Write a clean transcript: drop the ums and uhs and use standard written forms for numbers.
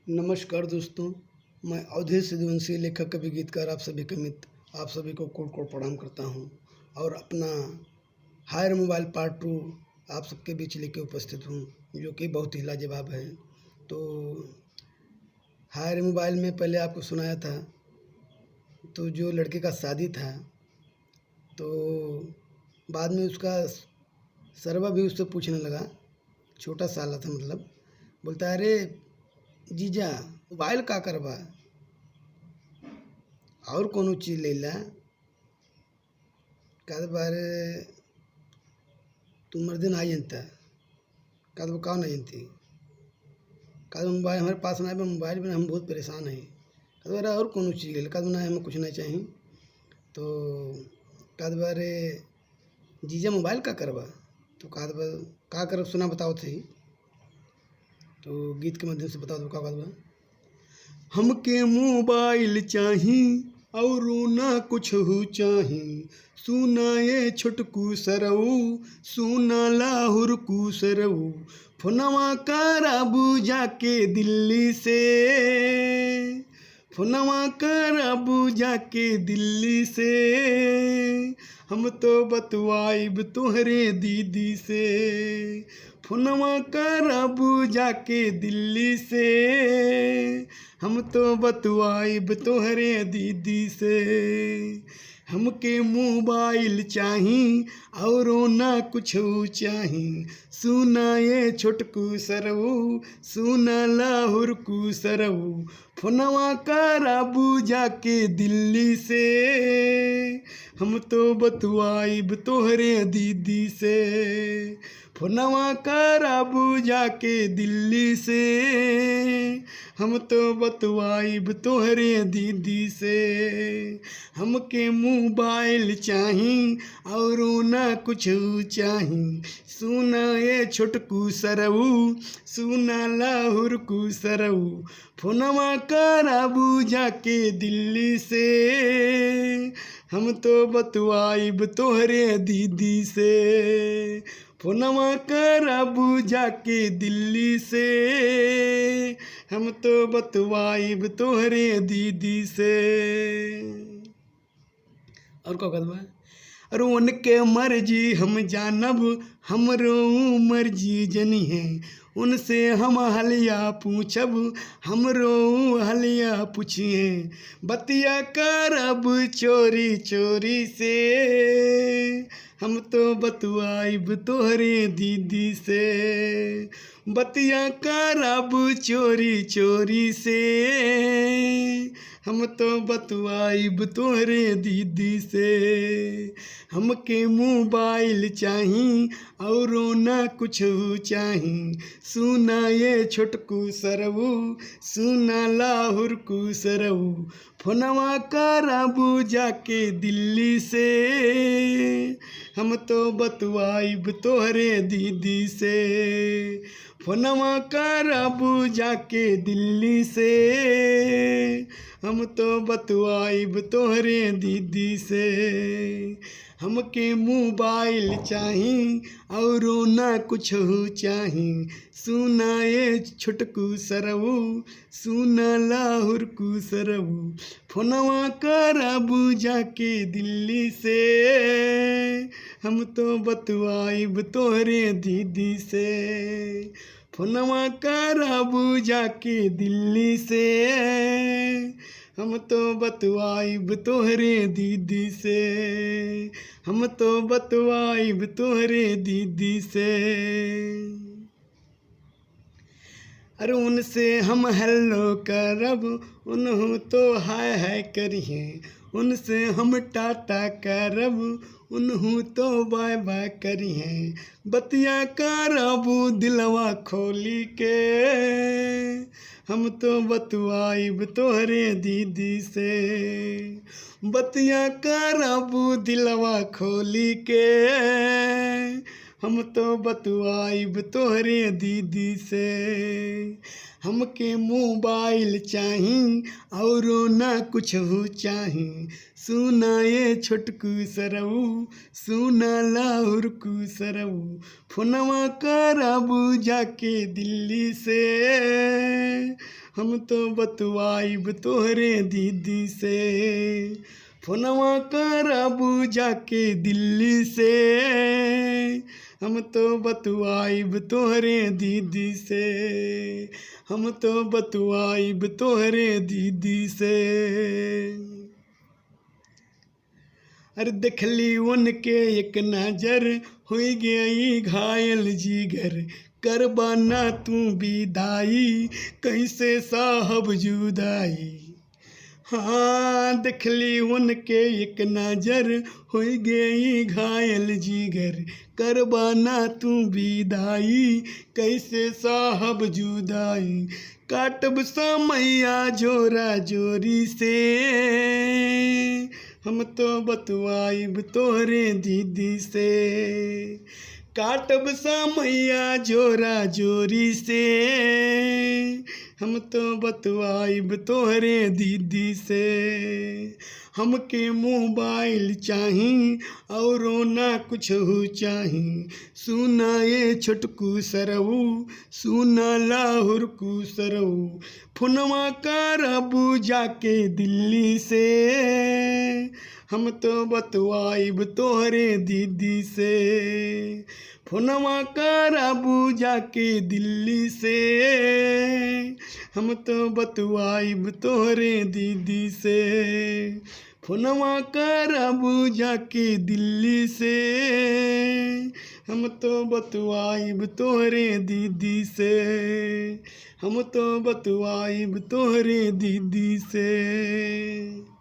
नमस्कार दोस्तों, मैं अवधेश सूर्यवंशी लेखक कवि गीतकार आप सभी के मित्र आप सभी को कोटि कोटि प्रणाम करता हूं और अपना हायर मोबाइल पार्ट 2 आप सबके बीच लेके उपस्थित हूं, जो कि बहुत ही लाजवाब है। तो हायर मोबाइल में पहले आपको सुनाया था, तो जो लड़के का शादी था, तो बाद में उसका सरवा भी उससे पूछने लगा। छोटा साला था, मतलब बोलता है, अरे जीजा मोबाइल का करबा और कोनो चीज़ ले ला। कहते बारे तू मर्दे ना जनता। कहते कहाँ नहीं जनती। कहते मोबाइल हमारे पास ना है, मोबाइल में हम बहुत परेशान हैं। कहते बारे और कोनो चीज़ ले ला। कहते ना हमें कुछ नहीं चाहिए। तो कहते बारे जीजा मोबाइल का करबा। तो कहते बारे का कर सुना बताओ थे। तो गीत के माध्यम से बताओ तो का बात बा। हमके मोबाइल चाही और ना कुछ हो चाही, सुना ये छोटकू सरऊ, सुना लाहुर कू सरऊ, फोनवा कराबू जाके दिल्ली से, फोनवा कराबू जाके दिल्ली से, हम तो बतवाइब तोहरे दीदी से, फोनवा कराबू जाके दिल्ली से, हम तो बतवाइब तोहरे दीदी से। हमके मोबाइल चाही और ना कुछ चाही, सुना ये छोटकू सरऊ, सुना लाहुर कू सरऊ, फोनवा कराबू जाके दिल्ली से, हम तो बतवाइब तोहरे दीदी से, फोनवा कराबू जाके दिल्ली से, हम तो बतवाइब तोहरे दीदी से। हमके मोबाइल चाही और ना कुछ चाही, सुना ये छोटकू सरऊ, सुना लाहुर कू सरऊ, फोनवा कराबू जाके दिल्ली से, हम तो बतवाइब तोहरे दीदी से, फोनवा कराबू जाके दिल्ली से, हम तो बतवाइब तोहरे दीदी से। और क्या कहत बा। अरे उनके मर्जी हम जानब, हमरो मर्जी जनी है, उनसे हम हलिया पूछब, हमरो हलिया पूछिए, बतिया करब चोरी चोरी से, हम तो बतवाइब तोहरे दीदी से, बतिया करब चोरी चोरी से, हम तो बतवाइब तोहरे दीदी से। हमके मोबाइल चाही और ना कुछ चाही, सुना ये छोटकू सरऊ, सुना लाहुर कू सरऊ, फोनवा कराबू जाके दिल्ली से, हम तो बतवाइब तोहरे दीदी से, फोनवा कराबू जाके दिल्ली से, हम तो बतवाइब तोहरे दीदी से। हमके मोबाइल चाही और ना कुछ चाही, सुना ये छोटकू सरऊ, सुना लाहुर कू सरऊ, फोनवा कराबू जाके दिल्ली से, हम तो बतवाइब तोहरे दीदी से, फोनवा कराबू जाके दिल्ली से, हम तो बतवाइब तोहरे दीदी से, हम तो बतवाइब तोहरे दीदी से। अरे उनसे हम हेलो करब, उन्हों तो हाय करिए, उनसे हम टाटा करब, उन्हों तो बाय बाय करिए, बतिया करबू दिलवा खोली के, हम तो बतवाइब तोहरे दीदी से, बतिया करबू दिलवा खोली के, हम तो बतवाइब तोहरे दीदी से। हमके मोबाइल चाही और ना कुछ चाही, सुना ये छोटकू सरऊ, सुना लाहुर कू सरऊ, फोनवा कराबू जाके दिल्ली से, हम तो बतवाइब तोहरे दीदी से। फोनवा करबू जाके दिल्ली से, हम तो बतवाइब तोहरे दीदी से। हम तो बतवाइब तोहरे दीदी से। अरे देखली उनके एक नजर हो गई घायल जिगर, करबाना तू विदाई कैसे साहब जुदाई। हाँ देखली उनके एक नजर हो गई घायल जिगर, करबाना तू विदाई कैसे साहब जुदाई। काटब समैया जोरा जोरी से, हम तो बतवाइब तोहरे दीदी से। काटब समैया जोरा जोरी से, हम तो बतवाइब तोहरे दीदी से। हमके मोबाइल चाही और ना कुछ हो चाही, सुना ये छोटकू सरऊ, सुना लाहुर कू सरऊ। फोनवा करबू जाके दिल्ली से, हम तो बतवाइब तोहरे दीदी से। फोनवा करबू जाके दिल्ली से, हम तो बतवाइब तोहरे दीदी से। फोनवा करबू जाके दिल्ली से, हम तो बतवाइब तोहरे दीदी से। हम तो बतवाइब तोहरे दीदी से।